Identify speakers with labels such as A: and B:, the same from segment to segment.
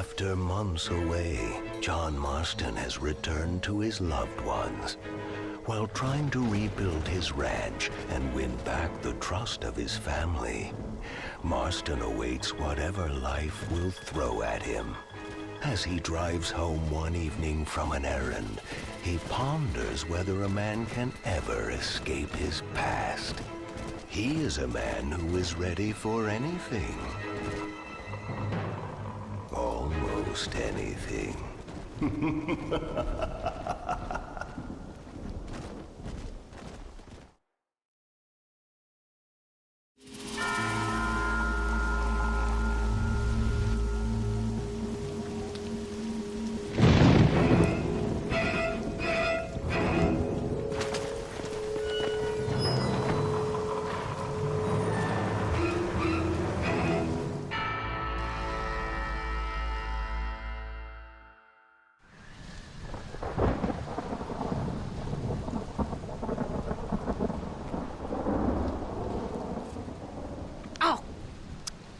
A: After months away, John Marston has returned to his loved ones. While trying to rebuild his ranch and win back the trust of his family, Marston awaits whatever life will throw at him. As he drives home one evening from an errand, he ponders whether a man can ever escape his past. He is a man who is ready for anything. Almost anything.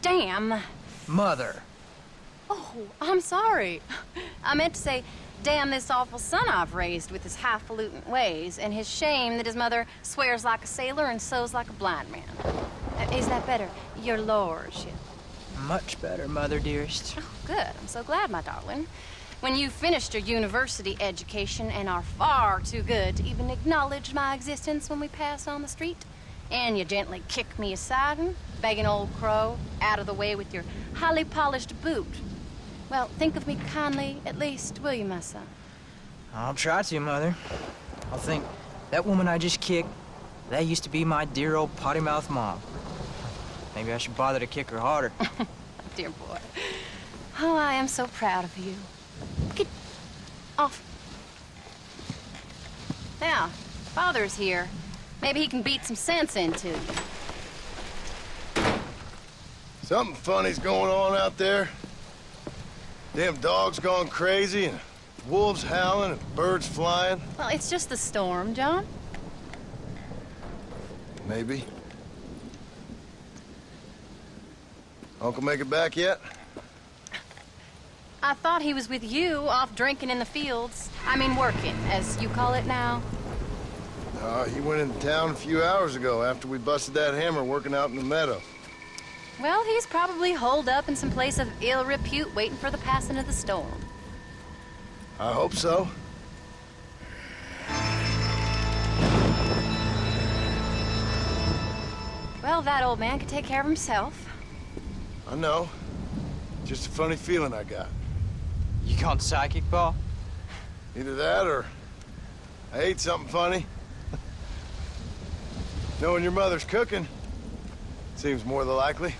B: Damn.
C: Mother.
B: Oh, I'm sorry. I meant to say, damn this awful son I've raised with his highfalutin ways, and his shame that his mother swears like a sailor and sews like a blind man. Is that better, your lordship?
C: Much better, Mother dearest.
B: Oh, good. I'm so glad, my darling. When you've finished your university education and are far too good to even acknowledge my existence when we pass on the street, and you gently kick me aside and begging old crow out of the way with your highly polished boot. Well, think of me kindly, at least, will you, my son?
C: I'll try to, Mother. I'll think, that woman I just kicked, that used to be my dear old potty-mouthed mom. Maybe I should bother to kick her harder.
B: Dear boy. Oh, I am so proud of you. Get off. Now, Father's here. Maybe he can beat some sense into you.
D: Something funny's going on out there. Damn dogs gone crazy, and wolves howling, and birds flying.
B: Well, it's just the storm, John.
D: Maybe. Uncle make it back yet?
B: I thought he was with you, off drinking in the fields. I mean, working, as you call it now.
D: He went into town a few hours ago after we busted that hammer working out in the meadow.
B: Well, he's probably holed up in some place of ill repute waiting for the passing of the storm.
D: I hope so.
B: Well, that old man can take care of himself.
D: I know. Just a funny feeling I got.
C: You gone psychic, Pa?
D: Either that or I ate something funny. Knowing your mother's cooking seems more than likely.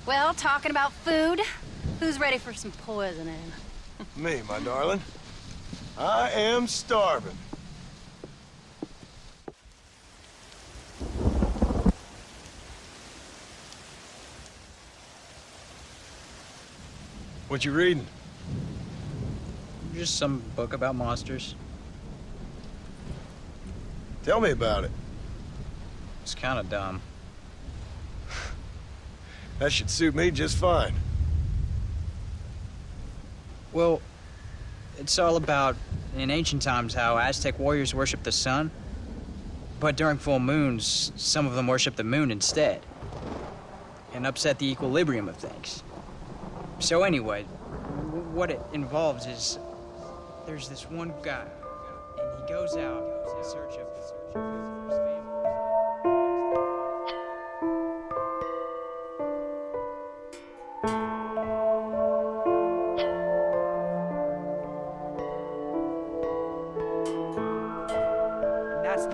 B: Well, talking about food, who's ready for some poisoning?
D: Me, my darling. I am starving. What you reading?
C: Just some book about monsters.
D: Tell me about it.
C: It's kind of dumb.
D: That should suit me just fine.
C: Well, it's all about, in ancient times, how Aztec warriors worshiped the sun. But during full moons, some of them worshiped the moon instead. And upset the equilibrium of things. So anyway, what it involves is, there's this one guy, and he goes out in search of food for his family.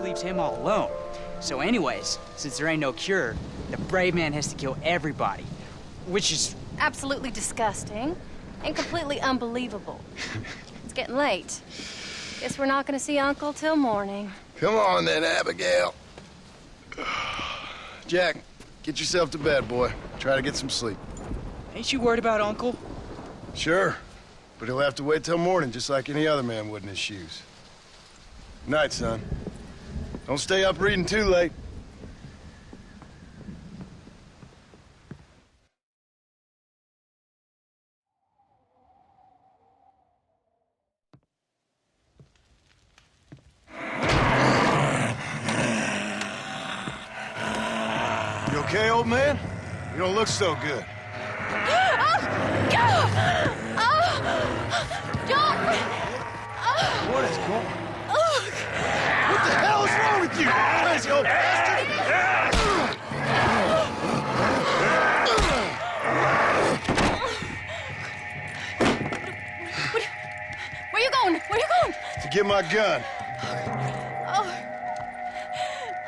C: Leaves him all alone. So anyways, since there ain't no cure, the brave man has to kill everybody, which is
B: Absolutely disgusting and completely unbelievable. It's getting late. Guess we're not gonna see Uncle till morning.
D: Come on then, Abigail. Jack, get yourself to bed, boy. Try to get some sleep.
C: Ain't you worried about Uncle?
D: Sure, but he'll have to wait till morning just like any other man would in his shoes. Night, son. Don't stay up reading too late. okay, old man? You don't look so good. What is going on? What the hell is wrong with you? Crazy old bastard!
B: Where you going? Where you going?
D: To get my gun.
B: Oh.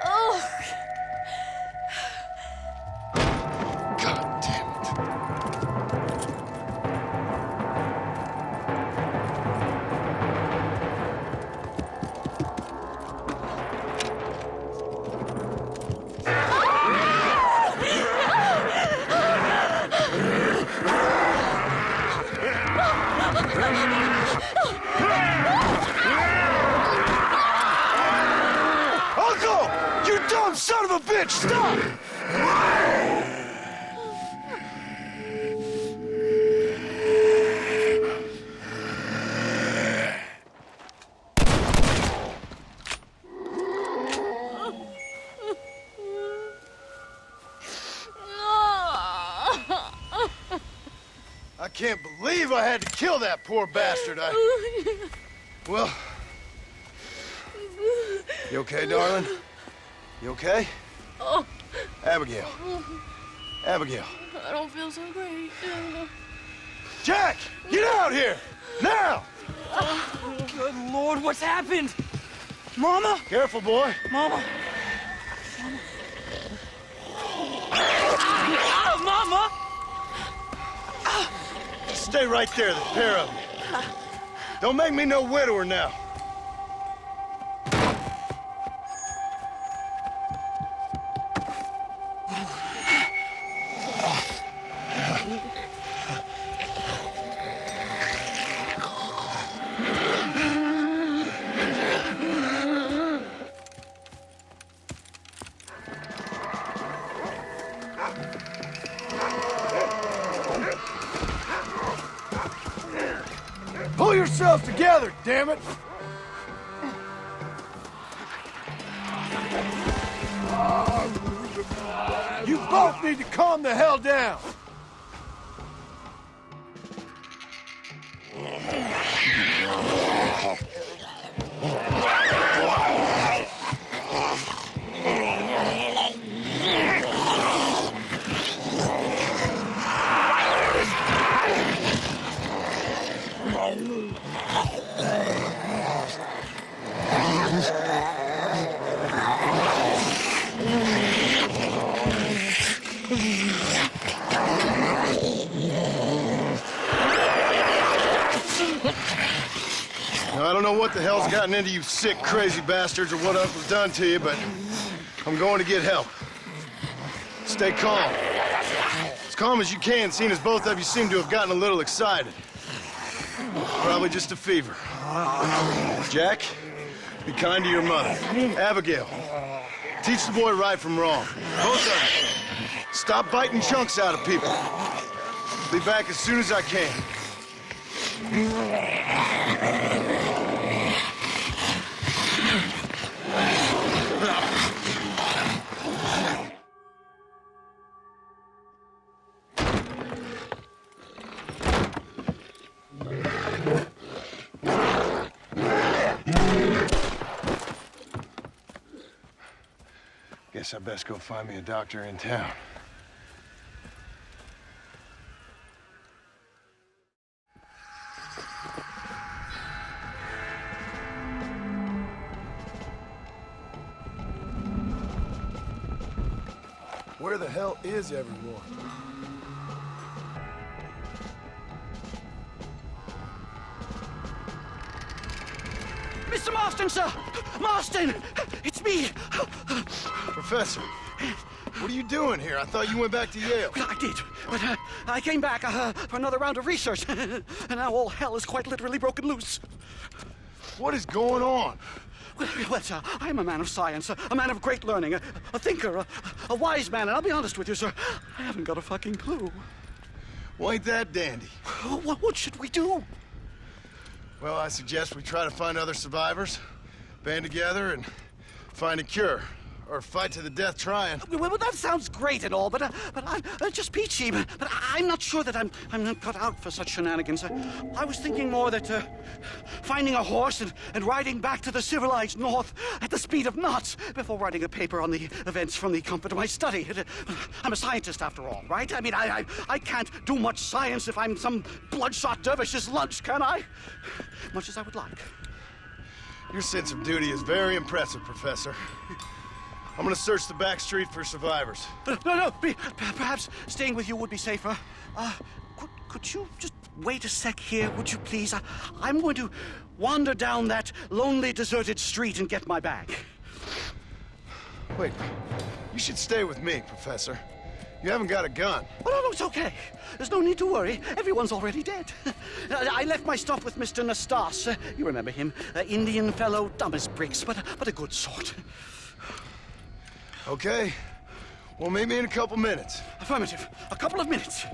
B: Oh.
D: God damn it. Uncle! You dumb son of a bitch! Stop! I can't believe I had to kill that poor bastard. Well... You okay, darling? You okay?
B: Oh,
D: Abigail. Abigail.
B: I don't feel so great.
D: Jack! Get out here! Now!
C: Good Lord, what's happened? Mama?
D: Careful, boy.
C: Mama? Mama?
D: Stay right there, the pair of you. Don't make me no widower now. Pull yourselves together, damn it! You both need to calm the hell down! Now, I don't know what the hell's gotten into you sick, crazy bastards or what Uncle's done to you, but I'm going to get help. Stay calm. As calm as you can, seeing as both of you seem to have gotten a little excited. Probably just a fever. Jack, be kind to your mother. Abigail, teach the boy right from wrong. Both of you, stop biting chunks out of people. Be back as soon as I can. Guess I best go find me a doctor in town. Where the hell is everyone?
C: Mr. Marston, sir! Marston! It's me!
D: Professor, what are you doing here? I thought you went back to Yale.
E: Well, I did, but I came back for another round of research, and now all hell is quite literally broken loose.
D: What is going on?
E: Well, sir, I'm a man of science, a man of great learning, a thinker, a wise man, and I'll be honest with you, sir, I haven't got a fucking clue.
D: Well, ain't that dandy?
E: What should we do?
D: Well, I suggest we try to find other survivors, band together, and find a cure. Or fight to the death trying.
E: Well, that sounds great and all, but I'm just peachy. But I'm not sure that I'm not cut out for such shenanigans. I was thinking more that finding a horse and riding back to the civilized north at the speed of knots before writing a paper on the events from the comfort of my study. I'm a scientist after all, right? I mean, I can't do much science if I'm some bloodshot dervish's lunch, can I? Much as I would like.
D: Your sense of duty is very impressive, Professor. I'm gonna search the back street for survivors.
E: No, perhaps staying with you would be safer. Could you just wait a sec here, would you please? I'm going to wander down that lonely, deserted street and get my bag.
D: Wait, you should stay with me, Professor. You haven't got a gun.
E: Oh, no, it's okay. There's no need to worry. Everyone's already dead. I left my stuff with Mr. Nastas. You remember him. Indian fellow, dumb as bricks, but a good sort.
D: Okay. Well, meet me in a couple minutes.
E: Affirmative. A couple of minutes.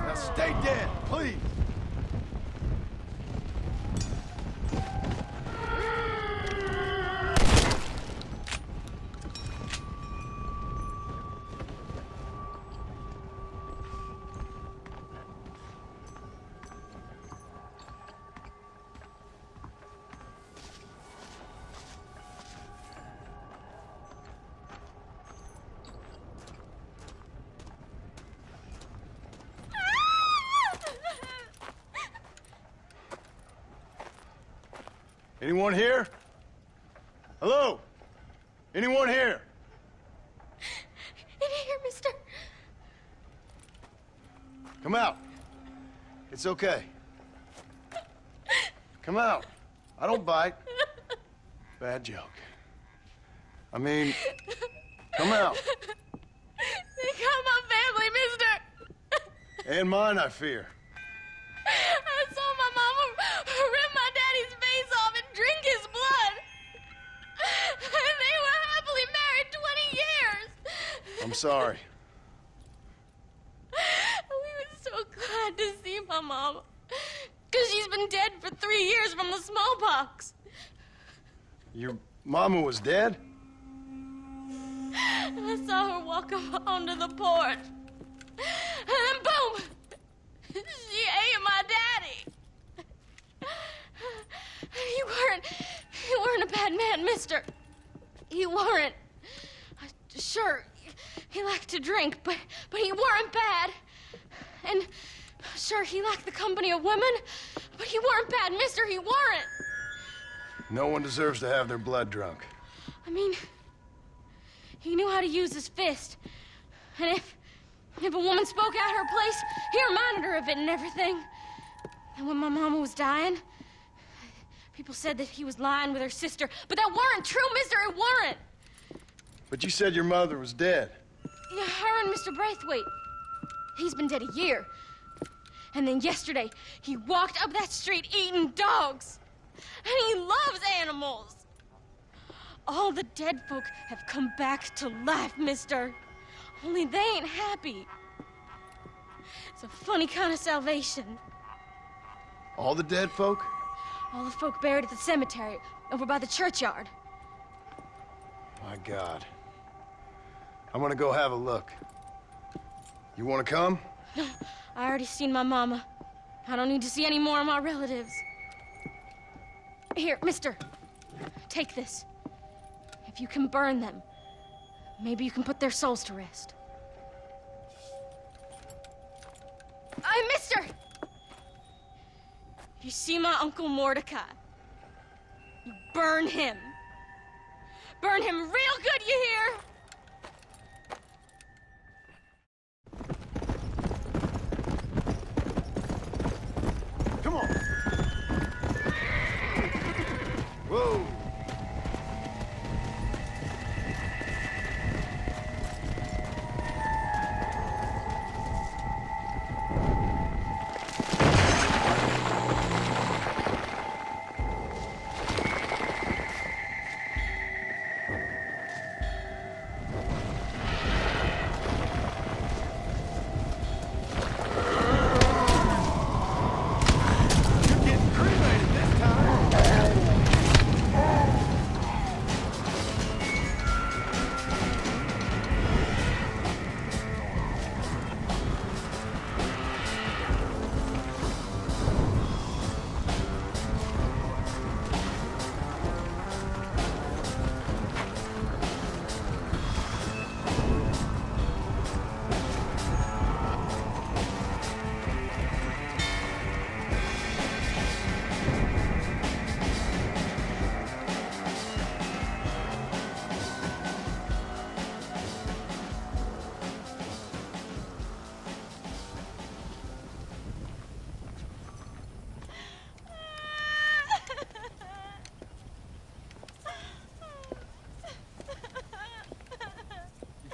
D: Now stay dead, please. Anyone here? Hello? Anyone here?
B: In here, mister.
D: Come out. It's okay. Come out. I don't bite. Bad joke. I mean, come out.
B: They got my family, mister.
D: And mine, I fear.
B: I saw my mama rip my daddy's face off and drink his blood. And they were happily married 20 years.
D: I'm sorry.
B: We were so glad to see my mama. Because she's been dead for 3 years from the smallpox.
D: Your mama was dead?
B: And I saw her walk up onto the porch. And then boom! She ate my daddy. You weren't a bad man, mister. You weren't. Sure, he liked to drink, but he weren't bad. And sure, he liked the company of women, but he weren't bad, mister, he weren't.
D: No one deserves to have their blood drunk.
B: I mean, he knew how to use his fist. And if a woman spoke out her place, he reminded her of it and everything. And when my mama was dying, people said that he was lying with her sister, but that weren't true, mister, it weren't.
D: But you said your mother was dead.
B: Yeah, her and Mr. Braithwaite. He's been dead a year. And then yesterday, he walked up that street eating dogs. And he loves animals. All the dead folk have come back to life, mister. Only they ain't happy. It's a funny kind of salvation.
D: All the dead folk?
B: All the folk buried at the cemetery, over by the churchyard.
D: My God. I'm gonna go have a look. You wanna come?
B: I already seen my mama. I don't need to see any more of my relatives. Here, mister. Take this. If you can burn them, maybe you can put their souls to rest. Mister! If you see my Uncle Mordecai, you burn him. Burn him real good, you hear?
D: Come on. Whoa.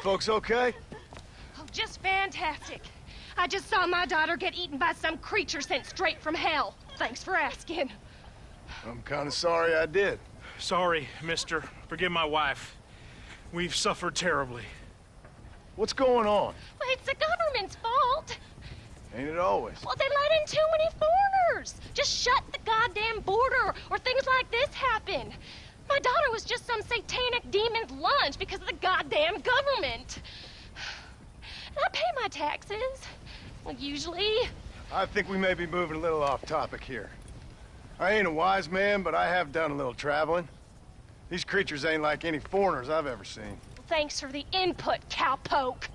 D: Folks okay?
F: Oh, just fantastic. I just saw my daughter get eaten by some creature sent straight from hell. Thanks for asking.
D: I'm kind of sorry I did.
G: Sorry, mister. Forgive my wife. We've suffered terribly.
D: What's going on?
F: Well, it's the government's fault.
D: Ain't it always?
F: Well, they let in too many foreigners. Just shut the goddamn border, or things like this happen. My daughter was just some satanic demon's lunch because of the goddamn government. And I pay my taxes. Well, usually.
D: I think we may be moving a little off topic here. I ain't a wise man, but I have done a little traveling. These creatures ain't like any foreigners I've ever seen.
F: Thanks for the input, cowpoke.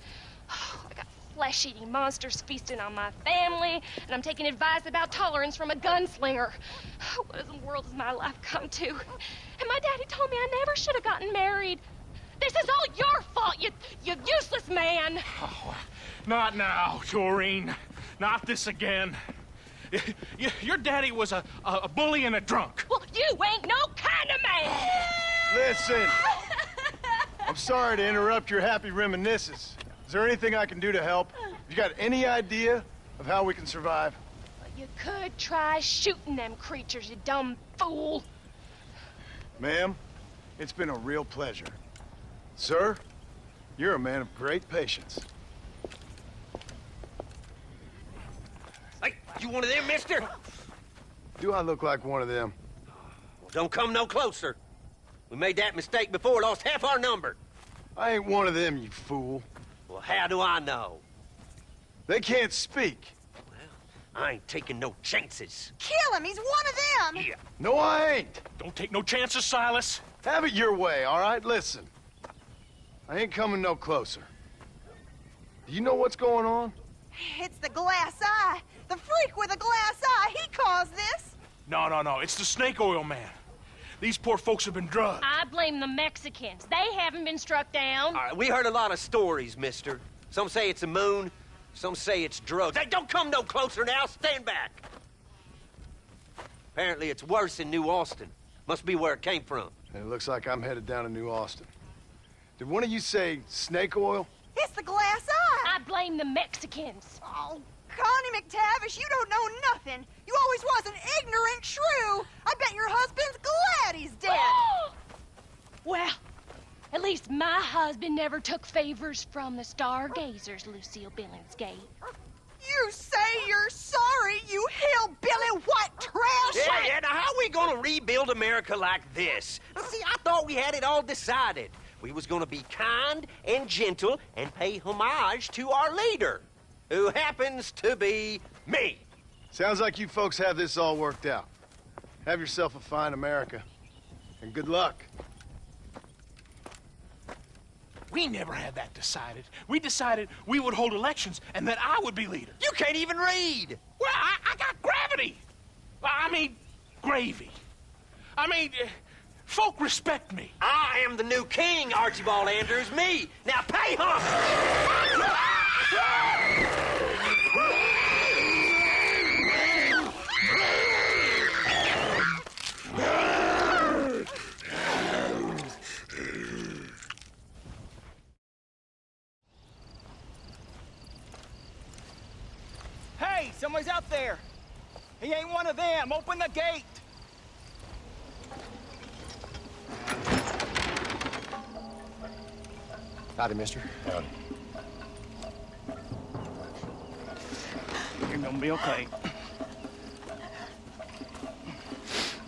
F: I got flesh-eating monsters feasting on my family, and I'm taking advice about tolerance from a gunslinger. What in the world has my life come to? And my daddy told me I never should have gotten married. This is all your fault, you useless man.
G: Oh, not now, Doreen. Not this again. Your daddy was a bully and a drunk.
F: Well, you ain't no kind of man.
D: Listen, I'm sorry to interrupt your happy reminiscences. Is there anything I can do to help? Have you got any idea of how we can survive?
F: Well, you could try shooting them creatures, you dumb fool.
D: Ma'am, it's been a real pleasure. Sir, you're a man of great patience.
H: Hey, you one of them, mister?
D: Do I look like one of them?
H: Well, don't come no closer. We made that mistake before, lost half our number.
D: I ain't one of them, you fool.
H: Well, how do I know?
D: They can't speak.
H: Well, I ain't taking no chances.
I: Kill him! He's one of them!
H: Yeah.
D: No, I ain't.
G: Don't take no chances, Silas.
D: Have it your way, all right? Listen. I ain't coming no closer. Do you know what's going on?
I: It's the glass eye. The freak with the glass eye. He caused this.
G: No. It's the snake oil man. These poor folks have been drugged.
F: I blame the Mexicans. They haven't been struck down.
H: All right, we heard a lot of stories, mister. Some say it's a moon, some say it's drugs. Hey, don't come no closer now. Stand back. Apparently it's worse in New Austin. Must be where it came from.
D: It looks like I'm headed down to New Austin. Did one of you say snake oil?
I: It's the glass eye.
F: I blame the Mexicans.
I: Oh, Connie McTavish, you don't know nothing. You always was an ignorant shrew. I bet your husband's glad he's dead.
F: Well, at least my husband never took favors from the stargazers, Lucille Billingsgate.
I: You say you're sorry, you hillbilly white trash!
H: Yeah, now how we gonna rebuild America like this? See, I thought we had it all decided. We was gonna be kind and gentle and pay homage to our leader, who happens to be me.
D: Sounds like you folks have this all worked out. Have yourself a fine America, and good luck.
G: We never had that decided. We decided we would hold elections and that I would be leader.
H: You can't even read.
G: Well, I got gravity. I mean, gravy. I mean, folk respect me.
H: I am the new king, Archibald Andrews, me. Now pay homage.
C: Hey, someone's out there. He ain't one of them. Open the gate.
J: Howdy, mister. Howdy.
C: You're gonna be okay.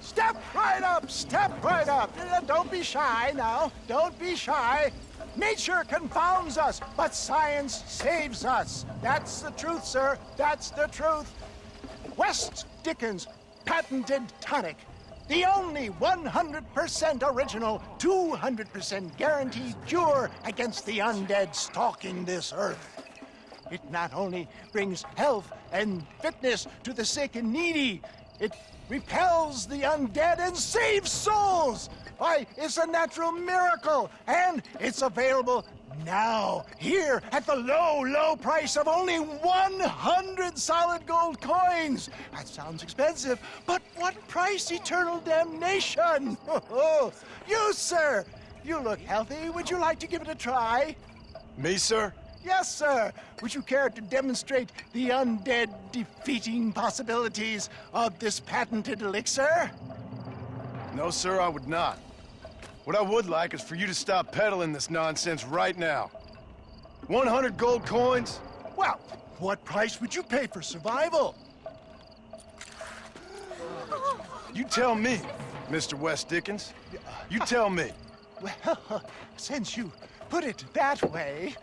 K: Step right up, step right up. Don't be shy now, don't be shy. Nature confounds us, but science saves us. That's the truth, sir, that's the truth. West Dickens' patented tonic. The only 100% original, 200% guaranteed cure against the undead stalking this earth. It not only brings health and fitness to the sick and needy, it repels the undead and saves souls. Why, it's a natural miracle, and it's available now, here, at the low, low price of only 100 solid gold coins. That sounds expensive, but what price? Eternal damnation. You, sir, you look healthy. Would you like to give it a try?
D: Me, sir?
K: Yes, sir. Would you care to demonstrate the undead defeating possibilities of this patented elixir?
D: No, sir, I would not. What I would like is for you to stop peddling this nonsense right now. 100 gold coins?
K: Well, what price would you pay for survival?
D: You tell me, Mr. West Dickens. You tell me.
K: Well, since you put it that way,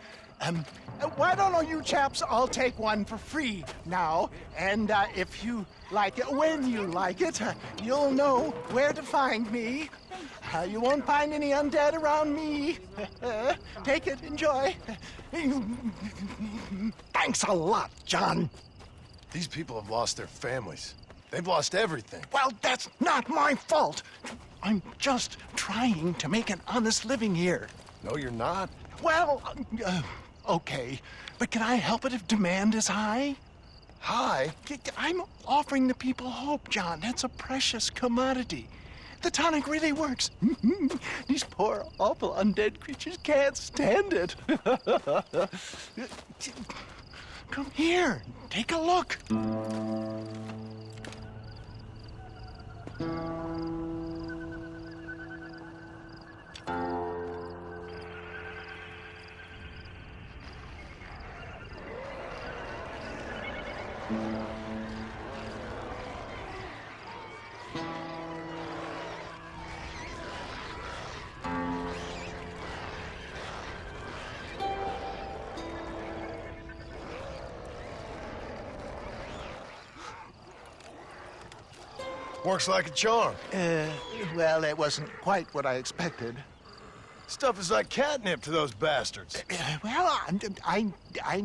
K: why don't all you chaps all take one for free now? And if you like it, when you like it, you'll know where to find me. You won't find any undead around me. Take it, enjoy. Thanks a lot, John.
D: These people have lost their families. They've lost everything.
K: Well, that's not my fault. I'm just trying to make an honest living here.
D: No, you're not.
K: Well, okay. But can I help it if demand is high?
D: High?
K: I'm offering the people hope, John. That's a precious commodity. The tonic really works. These poor, awful undead creatures can't stand it. Come here. Take a look.
D: Works like a charm.
K: Well, it wasn't quite what I expected.
D: Stuff is like catnip to those bastards.
K: Well, I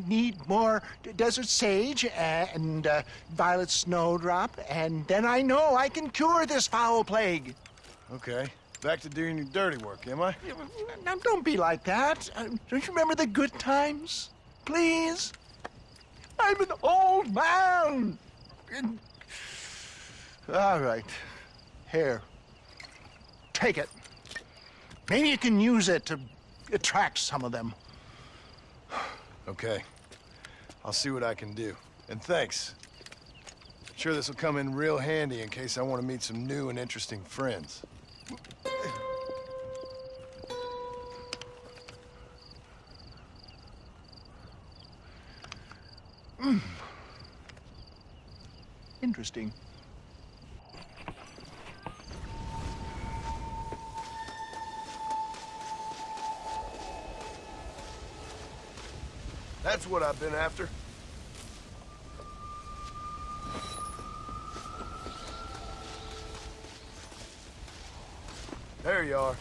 K: need more desert sage and violet snowdrop, and then I know I can cure this foul plague.
D: Okay. Back to doing your dirty work, am I?
K: Now, don't be like that. Don't you remember the good times? Please? I'm an old man. All right. Here. Take it. Maybe you can use it to attract some of them.
D: Okay. I'll see what I can do. And thanks. I'm sure this will come in real handy in case I want to meet some new and interesting friends.
K: Interesting.
D: That's what I've been after. There you are.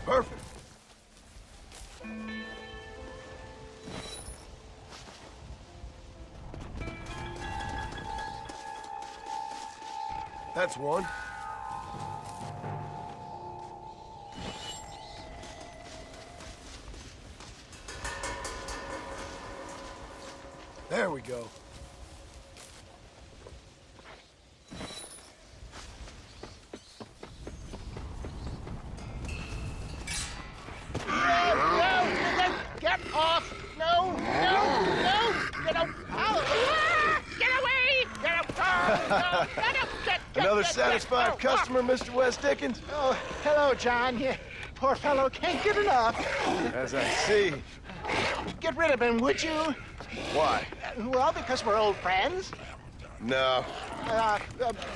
D: Perfect. That's one. There we go.
K: Get off! No! Get out!
F: Get away!
D: Another satisfied customer, Mr. West Dickens?
K: Oh, hello, John. You poor fellow can't get enough.
D: As I see.
K: Get rid of him, would you?
D: Why?
K: Well, because we're old friends.
D: No.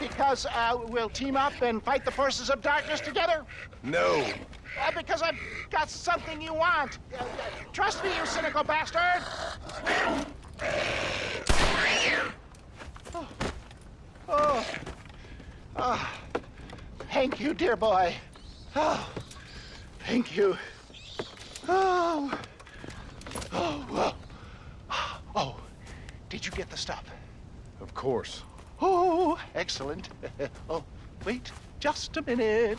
K: Because we'll team up and fight the forces of darkness together.
D: No.
K: Because I've got something you want. Trust me, you cynical bastard. Oh. Thank you, dear boy. Oh, thank you. Oh, did you get the stuff?
D: Of course.
K: Oh, excellent. Oh, wait just a minute.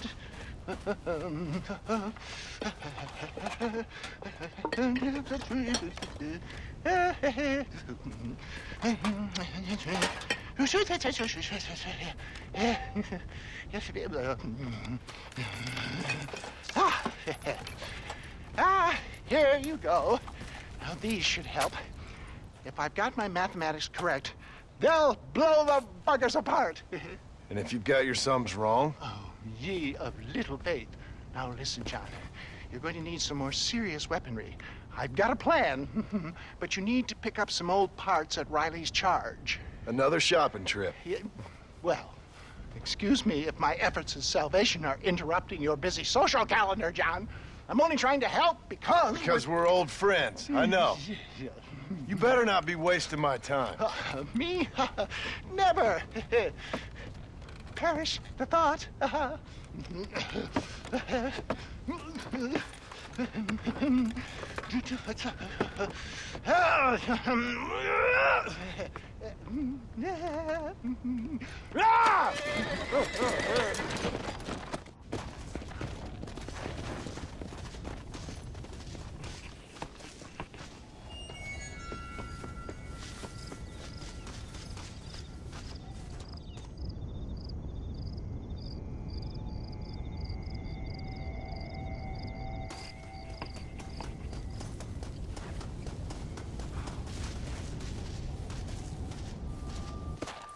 K: Here you go. Now, these should help. If I've got my mathematics correct, they'll blow the buggers apart.
D: And if you've got your sums wrong?
K: Oh, ye of little faith. Now, listen, John. You're going to need some more serious weaponry. I've got a plan, but you need to pick up some old parts at Riley's charge.
D: Another shopping trip.
K: Yeah, well, excuse me if my efforts at salvation are interrupting your busy social calendar, John. I'm only trying to help because...
D: Because we're old friends, I know. You better not be wasting my time.
K: Me? Never. Perish the thought.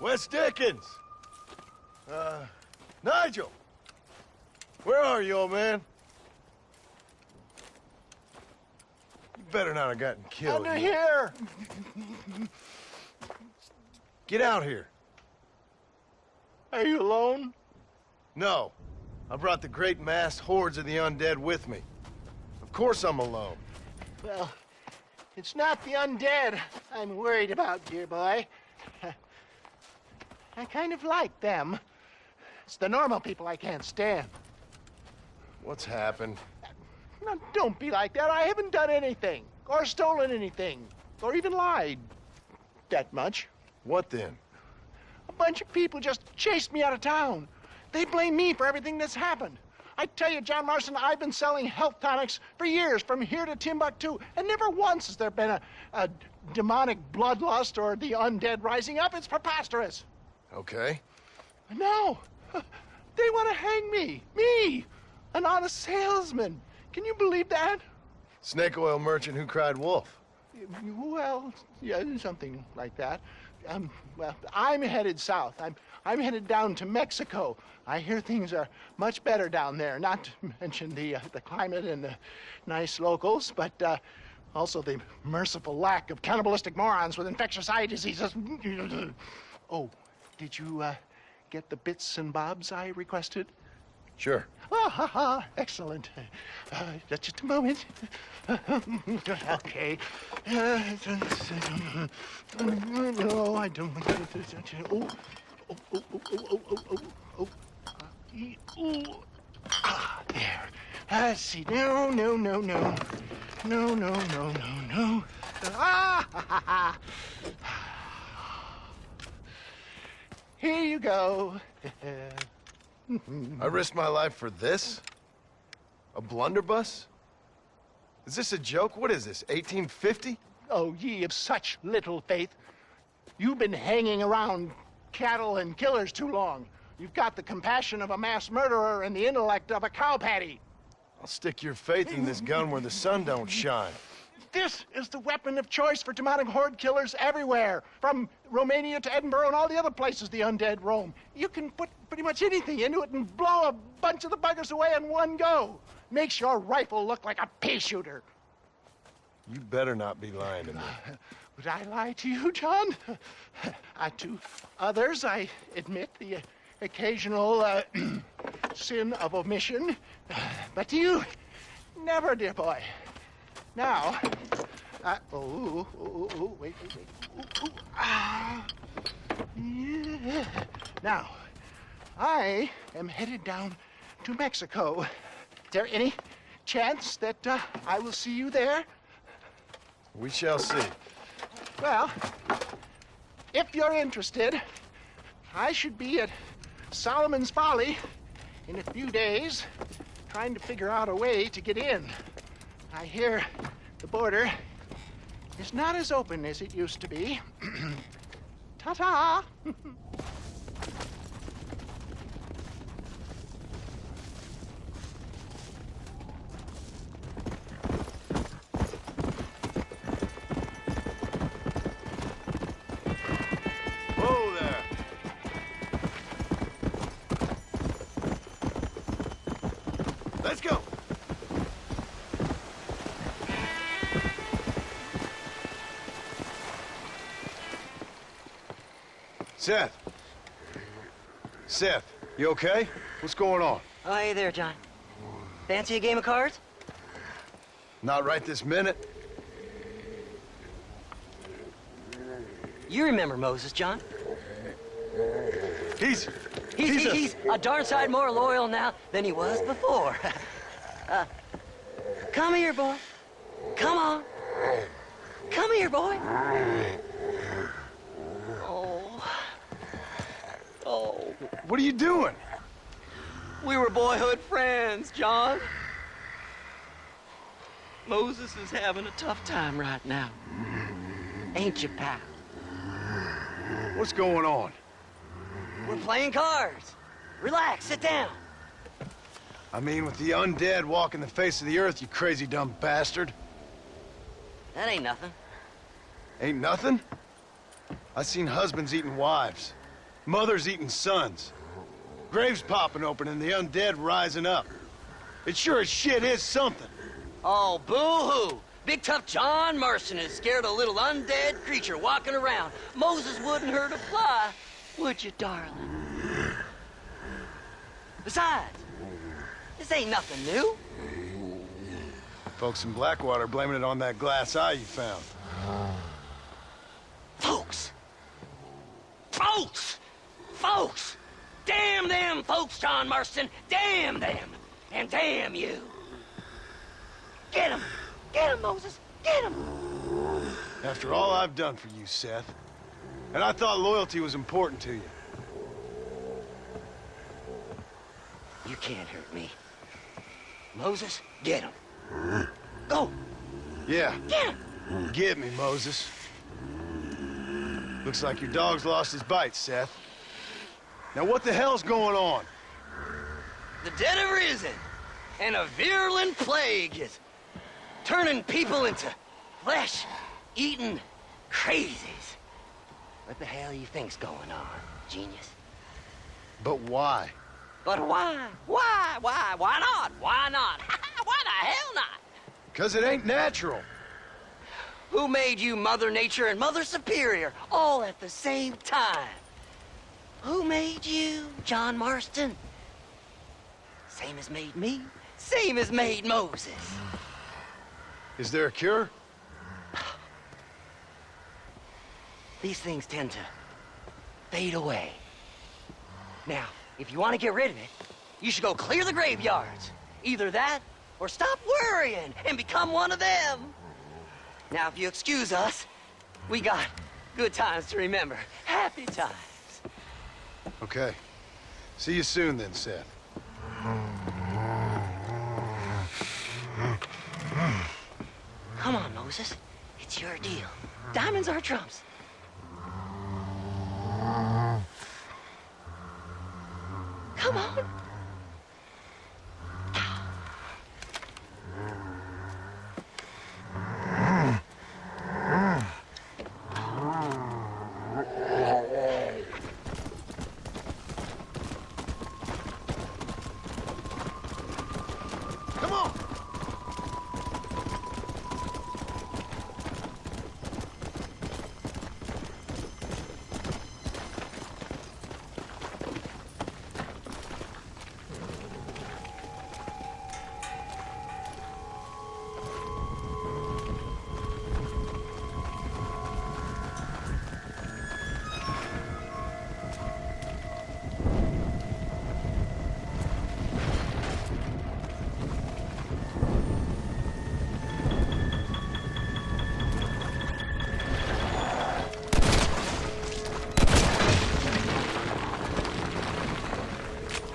D: Wes Dickens! Nigel! Where are you, old man? You better not have gotten killed.
K: Under here!
D: Get out here.
K: Are you alone?
D: No. I brought the great mass hordes of the undead with me. Of course I'm alone.
K: Well, it's not the undead I'm worried about, dear boy. I kind of like them. It's the normal people I can't stand.
D: What's happened?
K: Now, don't be like that. I haven't done anything, or stolen anything, or even lied that much.
D: What then?
K: A bunch of people just chased me out of town. They blame me for everything that's happened. I tell you, John Marston, I've been selling health tonics for years, from here to Timbuktu, and never once has there been a demonic bloodlust or the undead rising up. It's preposterous.
D: Okay.
K: No, they want to hang me. Me, an honest salesman. Can you believe that?
D: Snake oil merchant who cried wolf.
K: Well, yeah, something like that. Well, I'm headed south. I'm headed down to Mexico. I hear things are much better down there. Not to mention the climate and the nice locals, but also the merciful lack of cannibalistic morons with infectious eye diseases. Oh, did you get the bits and bobs I requested?
D: Sure.
K: Ah, ha, ha. Excellent. Just a moment. Okay. No, I don't. There. Let's see. No. Ah, ha, ha. Here you go.
D: I risked my life for this? A blunderbuss? Is this a joke? What is this, 1850?
K: Oh, ye of such little faith. You've been hanging around cattle and killers too long. You've got the compassion of a mass murderer and the intellect of a cow patty.
D: I'll stick your faith in this gun where the sun don't shine.
K: This is the weapon of choice for demonic horde killers everywhere, from Romania to Edinburgh and all the other places the undead roam. You can put pretty much anything into it and blow a bunch of the buggers away in one go. Makes your rifle look like a pea shooter.
D: You better not be lying to me.
K: Would I lie to you, John? To others, I admit the occasional sin of omission. But to you, never, dear boy. Now, wait. Yeah. Now, I am headed down to Mexico. Is there any chance that I will see you there?
D: We shall see.
K: Well, if you're interested, I should be at Solomon's Folly in a few days, trying to figure out a way to get in. I hear the border is not as open as it used to be. Ta-ta!
D: Whoa there. Let's go. Seth. Seth, you okay? What's going on?
J: Oh, hey there, John. Fancy a game of cards?
D: Not right this minute.
J: You remember Moses, John?
D: He's
J: He's a darn sight more loyal now than he was before. Come here, boy. Come on. Come here, boy. Oh.
D: What are you doing?
J: We were boyhood friends, John. Moses is having a tough time right now. Ain't you, pal?
D: What's going on?
J: We're playing cards. Relax, sit down.
D: I mean, with the undead walking the face of the earth, you crazy dumb bastard.
J: That ain't nothing.
D: Ain't nothing? I seen husbands eating wives, mothers eating sons, graves popping open and the undead rising up. It sure as shit is something.
J: Oh, boo-hoo. Big tough John Marston is scared of a little undead creature walking around. Moses wouldn't hurt a fly, would you, darling? Besides, this ain't nothing new.
D: Folks in Blackwater blaming it on that glass eye you found.
J: Folks! Folks! Folks! Damn them folks, John Marston! Damn them! And damn you! Get him! Get him, Moses! Get him!
D: After all I've done for you, Seth. And I thought loyalty was important to you.
J: You can't hurt me. Moses, get him. Go!
D: Yeah.
J: Get him!
D: Get me, Moses. Looks like your dog's lost his bite, Seth. Now what the hell's going on?
J: The dead have risen, and a virulent plague is turning people into flesh-eating crazies. What the hell you think's going on, genius?
D: But why?
J: But why? Why? Why? Why not? Why not? Why the hell not?
D: 'Cause it ain't natural.
J: Who made you Mother Nature and Mother Superior all at the same time? Who made you, John Marston? Same as made me, same as made Moses.
D: Is there a cure?
J: These things tend to fade away. Now, if you want to get rid of it, you should go clear the graveyards. Either that, or stop worrying and become one of them. Now, if you excuse us, we got good times to remember. Happy times.
D: Okay. See you soon then, Seth.
J: Come on, Moses. It's your deal. Diamonds are trumps. Come on.
D: Come on!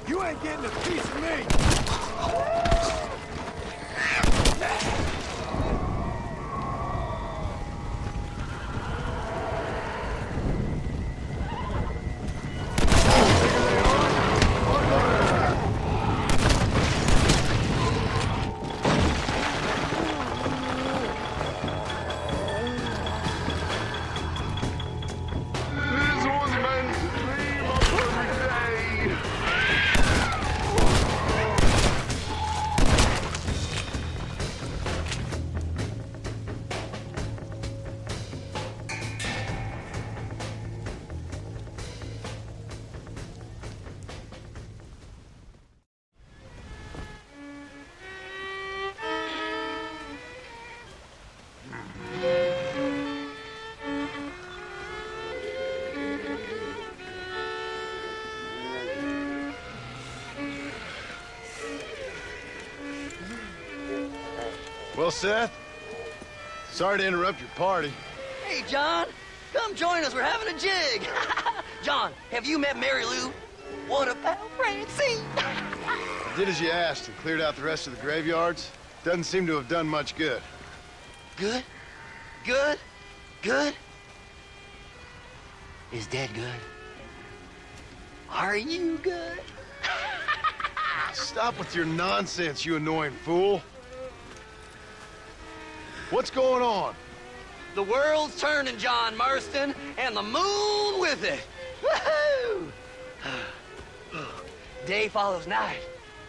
D: You ain't getting a piece of me! Well, Seth, sorry to interrupt your party.
J: Hey, John, come join us. We're having a jig. John, have you met Mary Lou? What about Francine?
D: I did as you asked and cleared out the rest of the graveyards. Doesn't seem to have done much good.
J: Good? Good? Good? Is Dad good? Are you good?
D: Stop with your nonsense, you annoying fool. What's going on?
J: The world's turning, John Marston, and the moon with it. Woohoo! Day follows night,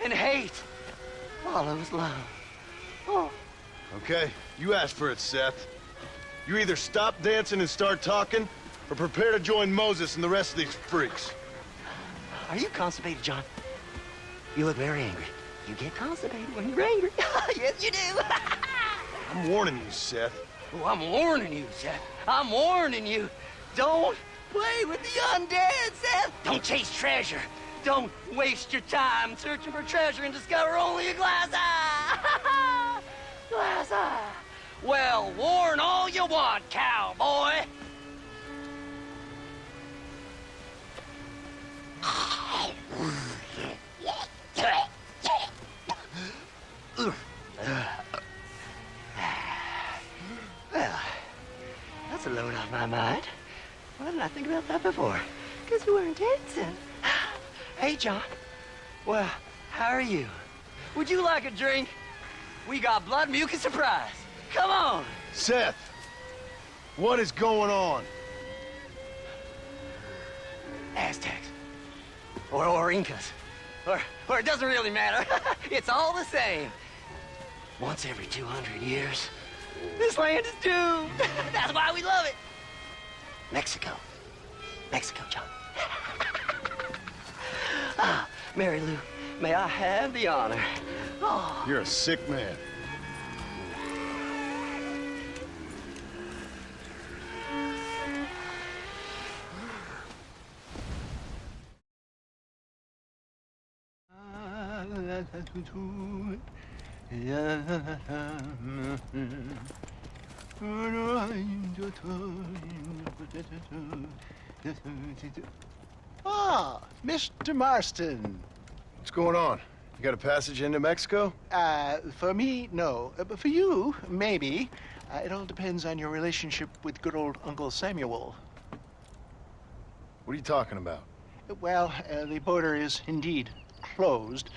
J: and hate follows love. Oh.
D: Okay, you asked for it, Seth. You either stop dancing and start talking, or prepare to join Moses and the rest of these freaks.
J: Are you constipated, John? You look very angry. You get constipated when you're angry. Yes, you do.
D: I'm warning you, Seth.
J: Oh, I'm warning you, Seth. I'm warning you. Don't play with the undead, Seth. Don't chase treasure. Don't waste your time searching for treasure and discover only a glass eye. Glass eye. Well, warn all you want, cowboy. Well, that's a load off my mind. Why didn't I think about that before? Because we weren't dancing. Hey, John. Well, how are you? Would you like a drink? We got blood, mucus, surprise. Come on.
D: Seth, what is going on?
J: Aztecs. Or Incas. Or it doesn't really matter. It's all the same. Once every 200 years, this land is doomed. That's why we love it. Mexico. Mexico, John. Ah, Mary Lou, may I have the honor? Oh.
D: You're a sick man.
K: Ah, Mr. Marston.
D: What's going on? You got a passage into Mexico?
K: For me, no. But for you, maybe. It all depends on your relationship with good old Uncle Samuel.
D: What are you talking about?
K: Well, the border is indeed closed.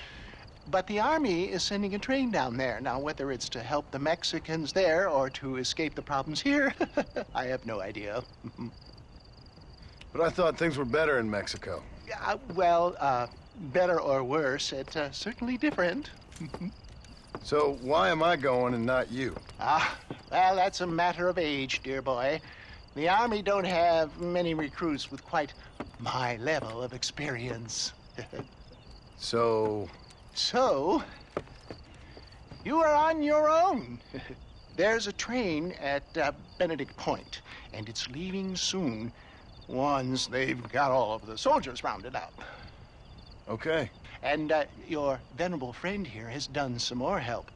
K: But the Army is sending a train down there. Now, whether it's to help the Mexicans there or to escape the problems here, I have no idea.
D: But I thought things were better in Mexico.
K: Well, better or worse, it's certainly different.
D: So why am I going and not you?
K: Well, that's a matter of age, dear boy. The Army don't have many recruits with quite my level of experience.
D: So,
K: you are on your own. There's a train at Benedict Point, and it's leaving soon once they've got all of the soldiers rounded up.
D: okay.
K: And your venerable friend here has done some more help.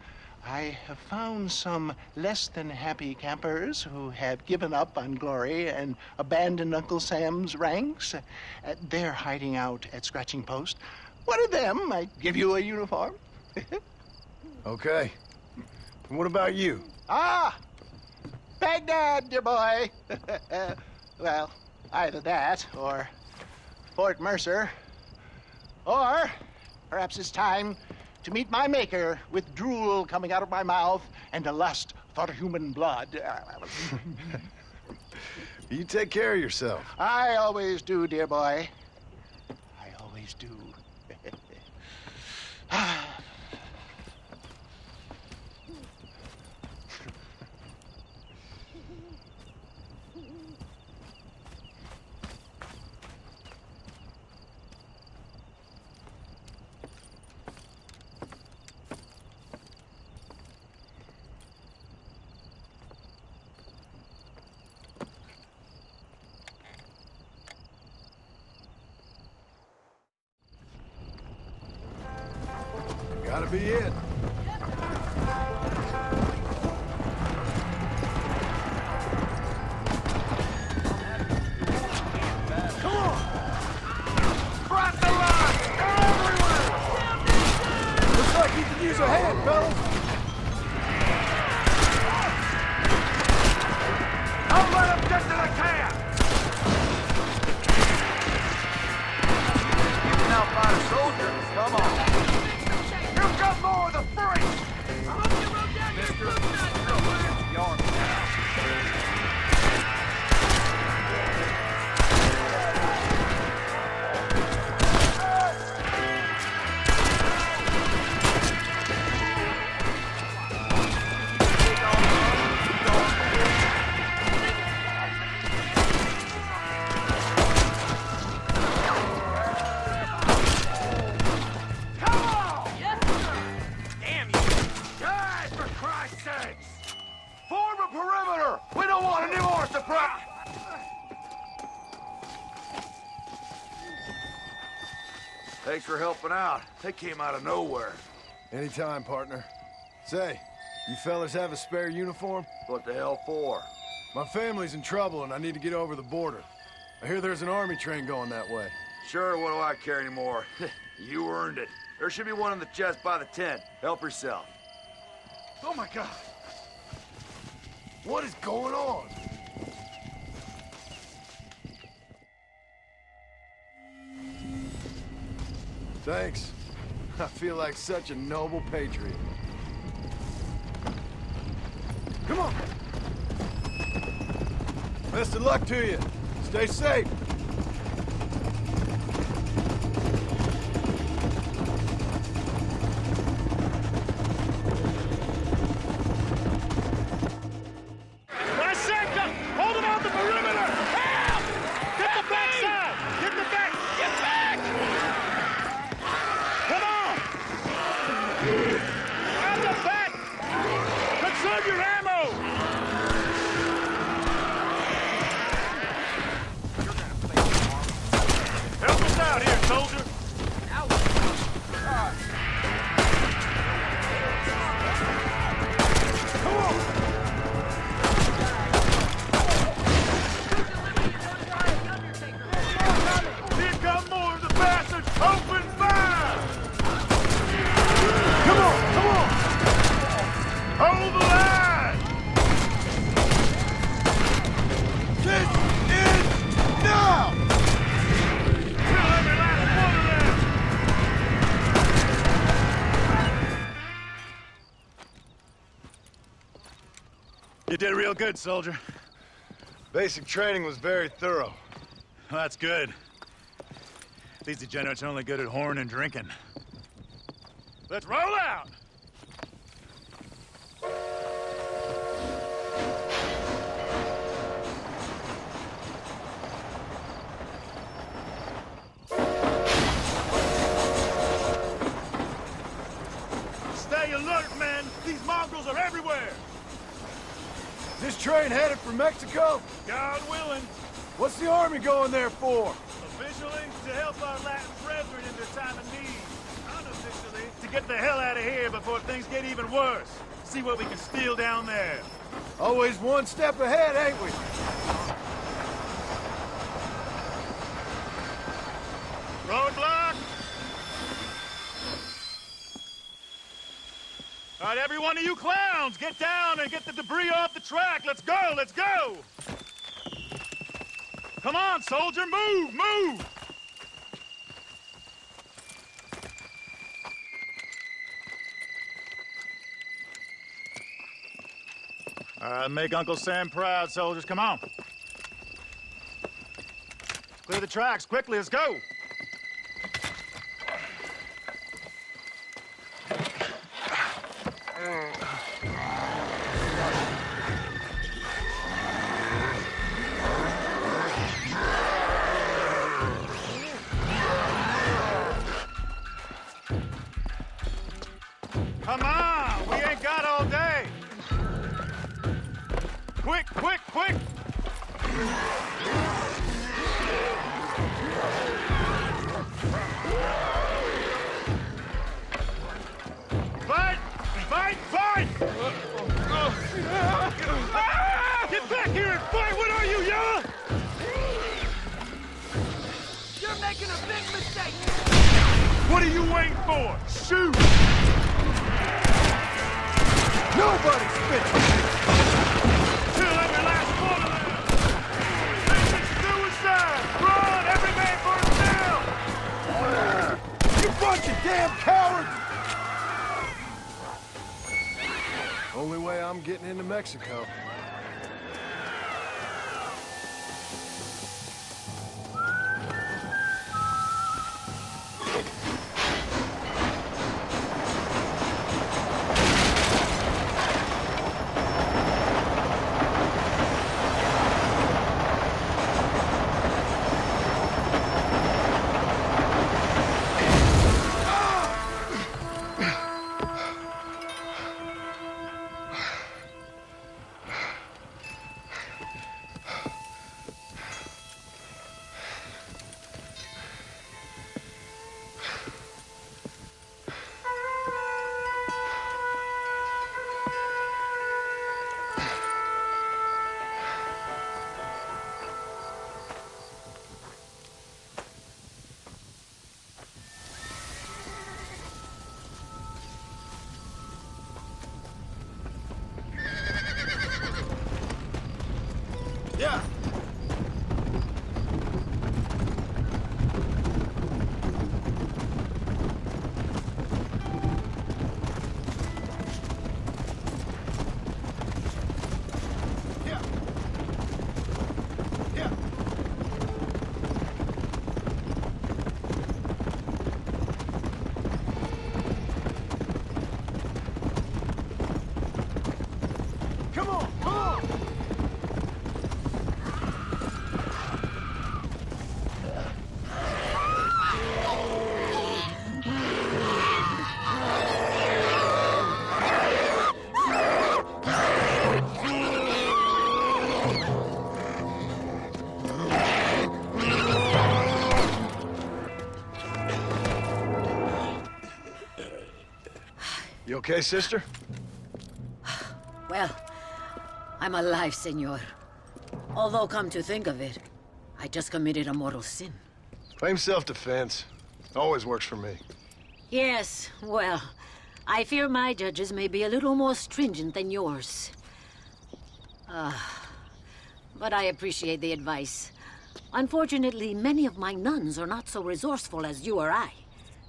K: I have found some less than happy campers who have given up on glory and abandoned Uncle Sam's ranks. They're hiding out at Scratching Post. One of them might give you a uniform.
D: Okay. And what about you?
K: Baghdad, dear boy. Well, either that or Fort Mercer. Or perhaps it's time to meet my maker with drool coming out of my mouth and a lust for human blood.
D: You take care of yourself.
K: I always do, dear boy. I always do.
D: Gotta be it.
K: could use a hand, fellas.
L: Don't let him get to the camp! You can outfight a soldier. Come on. You've got more of the freak! Mister, the army now. Thanks for helping out. They came out of nowhere.
D: Anytime, partner. Say, you fellas have a spare uniform?
L: What the hell for?
D: My family's in trouble and I need to get over the border. I hear there's an army train going that way.
L: Sure, what do I care anymore? You earned it. There should be one in the chest by the tent. Help yourself.
G: Oh my God.
D: What is going on? Thanks. I feel like such a noble patriot. Come on! Best of luck to you. Stay safe.
G: Hold him on the perimeter! Help! Get the backside! Get the back! Get back! Come on! Out the back! Conserve your ammo! Help us out here, soldier! Come on! Here come more of the bastards! Open fire! Come on! Come on! Hold the line!
D: This is now!
G: Kill every last one of them! You did real good, soldier.
D: Basic training was very thorough.
G: Well, that's good. These degenerates are only good at whoring and drinking. Let's roll out! Stay alert, men! These mongrels are everywhere!
D: This train headed for Mexico?
G: God willing.
D: What's the army going there for?
G: Officially, to help our Latin brethren in their time of need. Unofficially, to get the hell out of here before things get even worse. See what we can steal down there.
D: Always one step ahead, ain't we?
G: Roadblock! All right, every one of you clowns, get down and get the debris off the track. Let's go, let's go! Come on, soldier, move, move! All right, make Uncle Sam proud, soldiers. Come on. Clear the tracks, quickly, let's go! Come on! We ain't got all day! Quick, quick, quick! Fight! Fight! Fight! Get back here and fight! What are you, Yella?
I: You're making a big mistake!
G: What are you waiting for? Shoot! Nobody spits. Kill every last one of them. Mission suicide. Run, every man for himself.
K: You bunch of damn cowards!
D: Only way I'm getting into Mexico.
G: Yeah.
K: Come on, come on!
D: You okay, sister?
M: Well, I'm alive, senor. Although, come to think of it, I just committed a mortal sin.
D: Claim self-defense. Always works for me.
M: Yes, well, I fear my judges may be a little more stringent than yours. But I appreciate the advice. Unfortunately, many of my nuns are not so resourceful as you or I.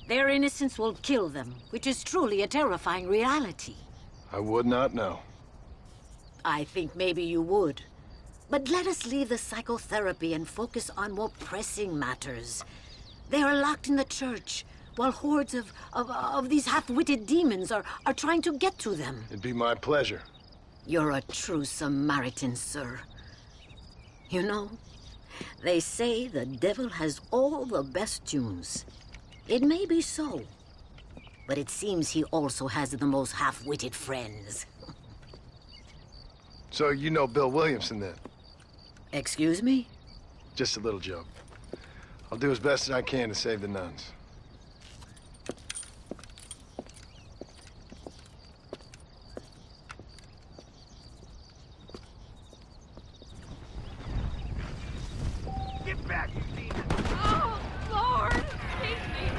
M: Their innocence will kill them, which is truly a terrifying reality.
D: I would not know.
M: I think maybe you would. But let us leave the psychotherapy and focus on more pressing matters. They are locked in the church, while hordes of these half-witted demons are trying to get to them.
D: It'd be my pleasure.
M: You're a true Samaritan, sir. You know, they say the devil has all the best tunes. It may be so, but it seems he also has the most half-witted friends.
D: So you know Bill Williamson, then?
M: Excuse me?
D: Just a little joke. I'll do as best as I can to save the nuns.
G: Get back, you demon!
F: Oh, Lord! Save me!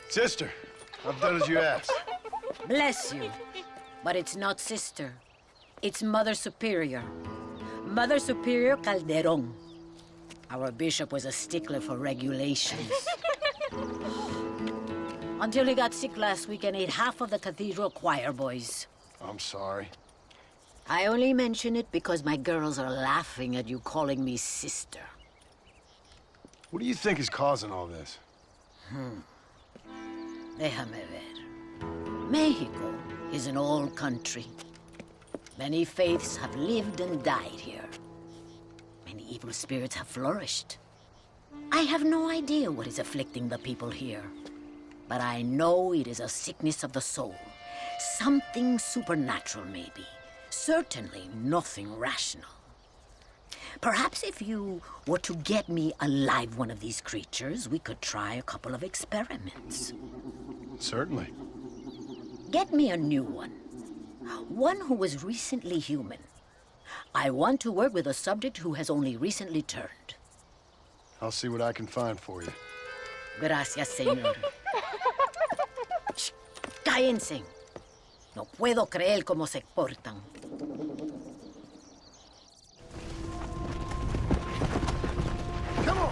D: Sister, I've done as you asked.
M: Bless you. But it's not sister. It's Mother Superior. Mother Superior Calderon. Our bishop was a stickler for regulations. Until he got sick last week and ate half of the cathedral choir boys.
D: I'm sorry.
M: I only mention it because my girls are laughing at you calling me sister.
D: What do you think is causing all this?
M: Déjame ver. Mexico is an old country. Many faiths have lived and died here. Many evil spirits have flourished. I have no idea what is afflicting the people here. But I know it is a sickness of the soul. Something supernatural, maybe. Certainly nothing rational. Perhaps if you were to get me alive one of these creatures, we could try a couple of experiments.
D: Certainly.
M: Get me a new one. One who was recently human. I want to work with a subject who has only recently turned.
D: I'll see what I can find for you.
M: Gracias, señor. Shh, cállense. No puedo creer cómo se portan.
D: Come on!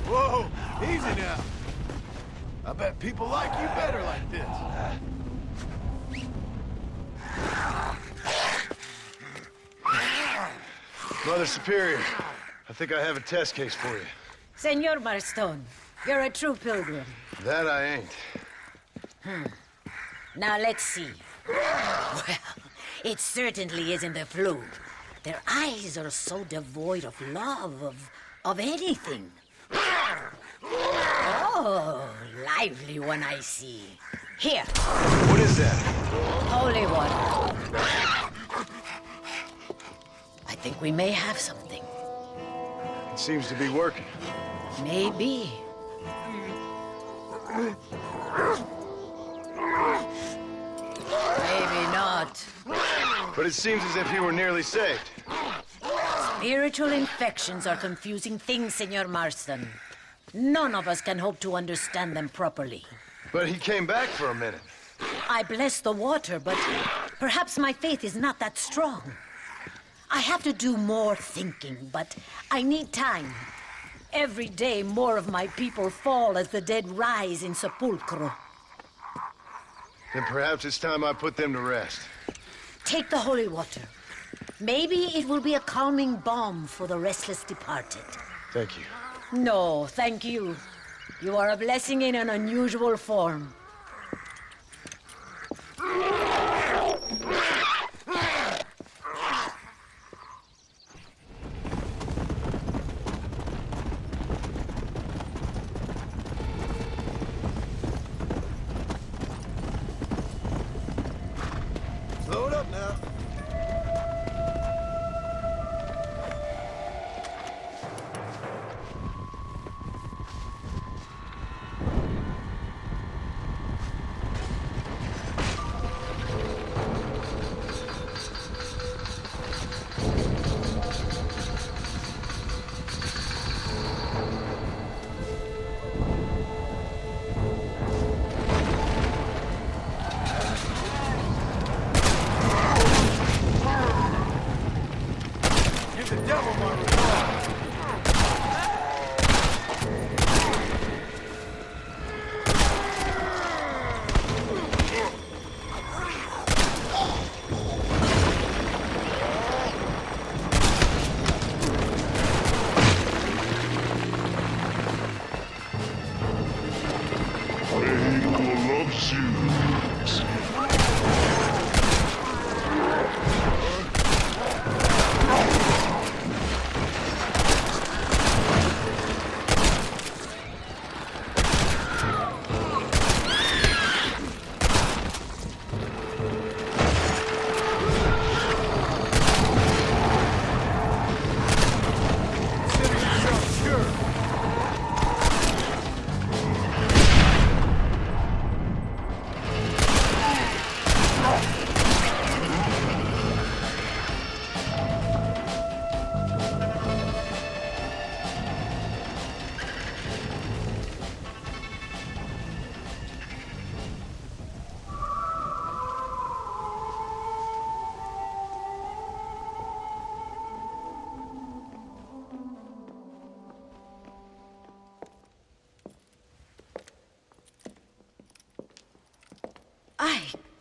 G: Whoa, easy now. I bet people like you better like this.
D: Mother Superior, I think I have a test case for you.
M: Senor Marston, you're a true pilgrim.
D: That I ain't.
M: Now let's see. Well, it certainly isn't the flu. Their eyes are so devoid of love, of anything. Oh, lively one I see. Here.
D: What is that?
M: Holy water. I think we may have something.
D: It seems to be working.
M: Maybe. Maybe not.
D: But it seems as if he were nearly saved.
M: Spiritual infections are confusing things, Senor Marston. None of us can hope to understand them properly.
D: But he came back for a minute.
M: I bless the water, but perhaps my faith is not that strong. I have to do more thinking, but I need time. Every day, more of my people fall as the dead rise in sepulchro.
D: Then perhaps it's time I put them to rest.
M: Take the holy water. Maybe it will be a calming balm for the restless departed.
D: Thank you.
M: No, thank you. You are a blessing in an unusual form.
D: Slow it up now.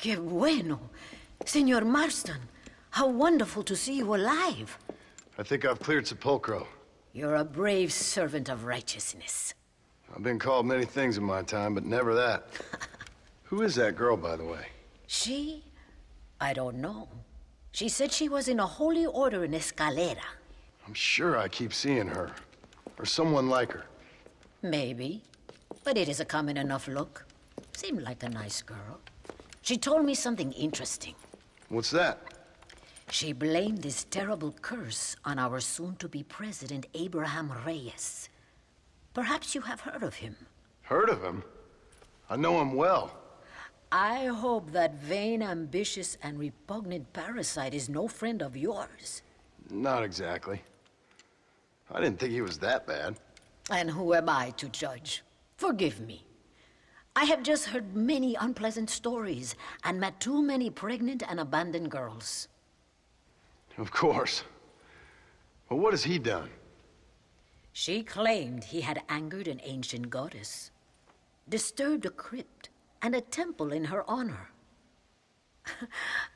M: Qué bueno. Senor Marston, how wonderful to see you alive.
D: I think I've cleared Sepulcro.
M: You're a brave servant of righteousness.
D: I've been called many things in my time, but never that. Who is that girl, by the way?
M: She? I don't know. She said she was in a holy order in Escalera.
D: I'm sure I keep seeing her. Or someone like her.
M: Maybe. But it is a common enough look. Seemed like a nice girl. She told me something interesting.
D: What's that?
M: She blamed this terrible curse on our soon-to-be president, Abraham Reyes. Perhaps you have heard of him.
D: Heard of him? I know him well.
M: I hope that vain, ambitious, and repugnant parasite is no friend of yours.
D: Not exactly. I didn't think he was that bad.
M: And who am I to judge? Forgive me. I have just heard many unpleasant stories and met too many pregnant and abandoned girls.
D: Of course. Well, what has he done?
M: She claimed he had angered an ancient goddess, disturbed a crypt and a temple in her honor.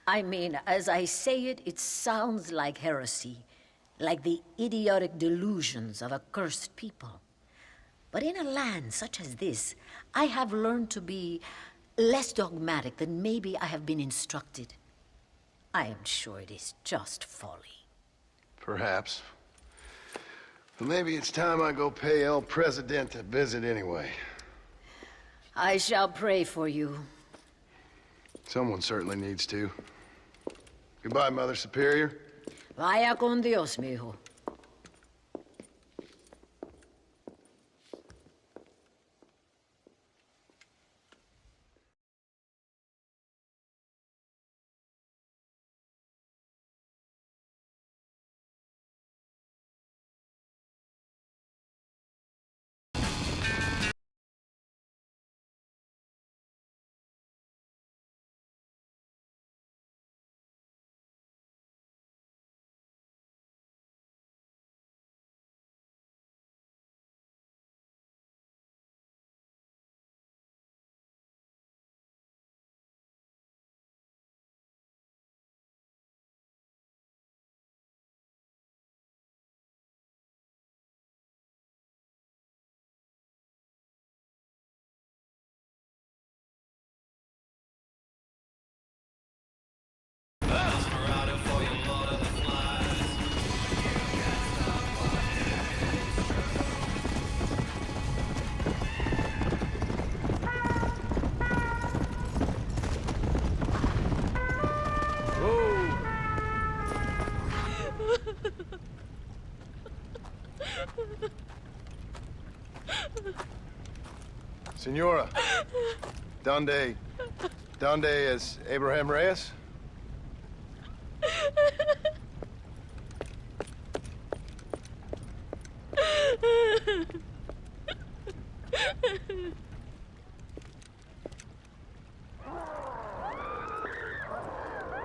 M: I mean, as I say it, it sounds like heresy, like the idiotic delusions of a cursed people. But in a land such as this, I have learned to be less dogmatic than maybe I have been instructed. I am sure it is just folly.
D: Perhaps. But maybe it's time I go pay El Presidente a visit anyway.
M: I shall pray for you.
D: Someone certainly needs to. Goodbye, Mother Superior.
M: Vaya con Dios, mijo.
D: Senora, donde es Abraham Reyes?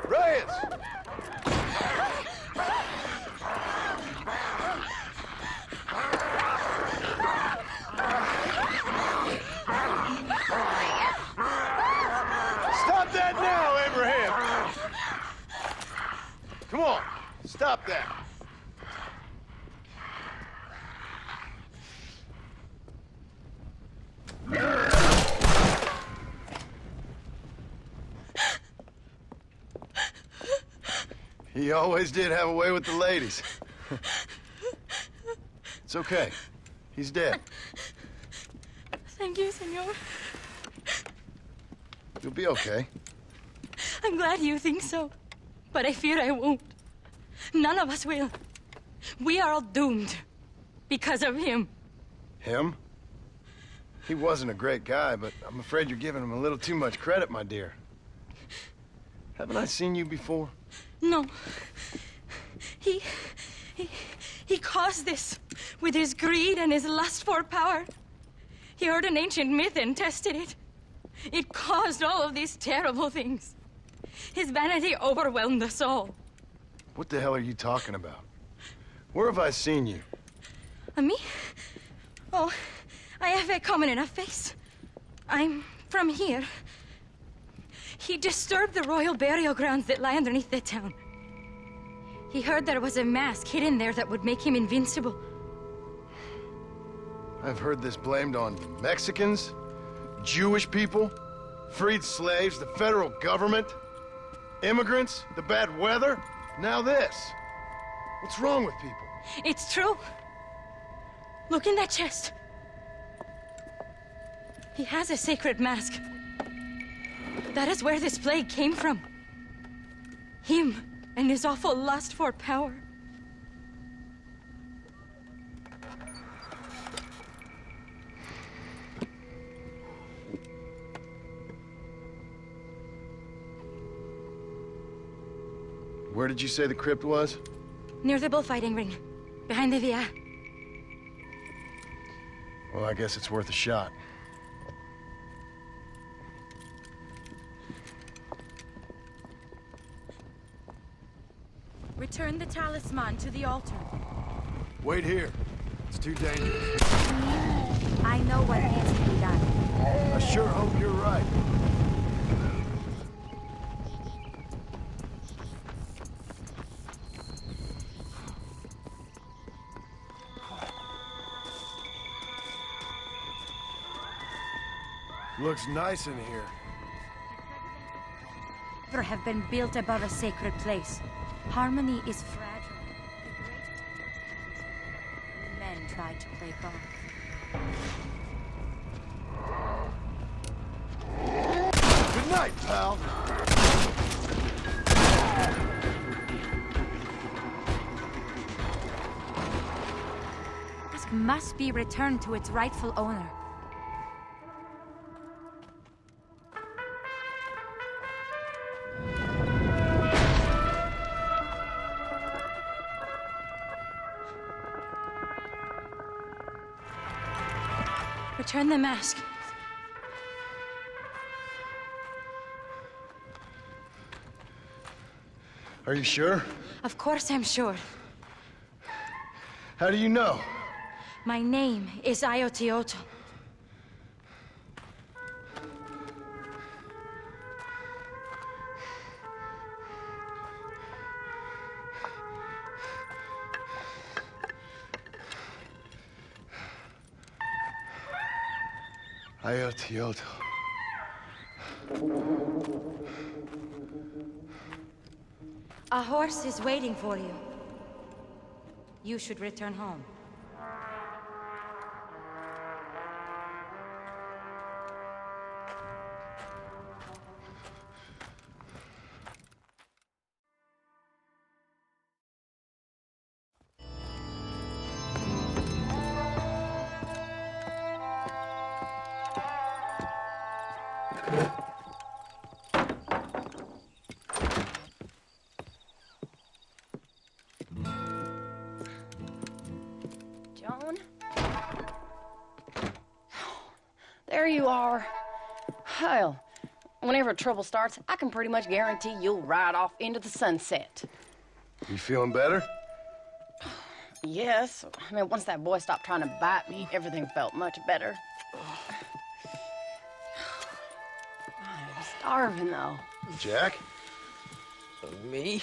D: Reyes! Stop that now, Abraham! Come on, stop that. He always did have a way with the ladies. It's okay. He's dead.
F: Thank you, senor.
D: You'll be okay.
F: I'm glad you think so, but I fear I won't. None of us will. We are all doomed because of him.
D: Him? He wasn't a great guy, but I'm afraid you're giving him a little too much credit, my dear. Haven't I seen you before?
F: No. He caused this with his greed and his lust for power. He heard an ancient myth and tested it. It caused all of these terrible things. His vanity overwhelmed us all.
D: What the hell are you talking about? Where have I seen you?
F: Me? Oh, I have a common enough face. I'm from here.
N: He disturbed the royal burial grounds that lie underneath the town. He heard there was a mask hidden there that would make him invincible.
D: I've heard this blamed on Mexicans, Jewish people, freed slaves, the federal government, immigrants, the bad weather, now this. What's wrong with people?
N: It's true. Look in that chest. He has a sacred mask. That is where this plague came from. Him and his awful lust for power.
D: Where did you say the crypt was?
N: Near the bullfighting ring, behind the Via.
D: Well, I guess it's worth a shot.
N: Return the talisman to the altar.
D: Wait here. It's too dangerous.
N: I know what needs to be done.
D: I sure hope you're right. Looks nice in here.
N: Never have been built above a sacred place. Harmony is fragile. Men tried to play God.
D: Good night, pal.
N: This must be returned to its rightful owner. Return the mask.
D: Are you sure?
N: Of course I'm sure.
D: How do you know?
N: My name is Ayotioto.
D: Ayotioto.
N: A horse is waiting for you. You should return home.
B: John? There you are. Well, whenever trouble starts, I can pretty much guarantee you'll ride off into the sunset.
D: You feeling better?
B: Yes. I mean, once that boy stopped trying to bite me, everything felt much better. I'm starving, though.
D: Jack?
C: Me?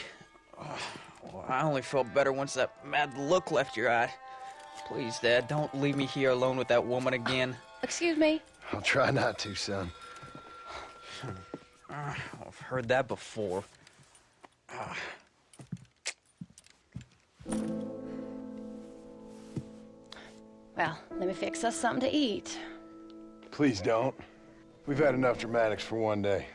C: Well, I only felt better once that mad look left your eye. Please, Dad, don't leave me here alone with that woman again.
B: Excuse me?
D: I'll try not to, son.
C: I've heard that before.
B: Well, let me fix us something to eat.
D: Please don't. We've had enough dramatics for one day.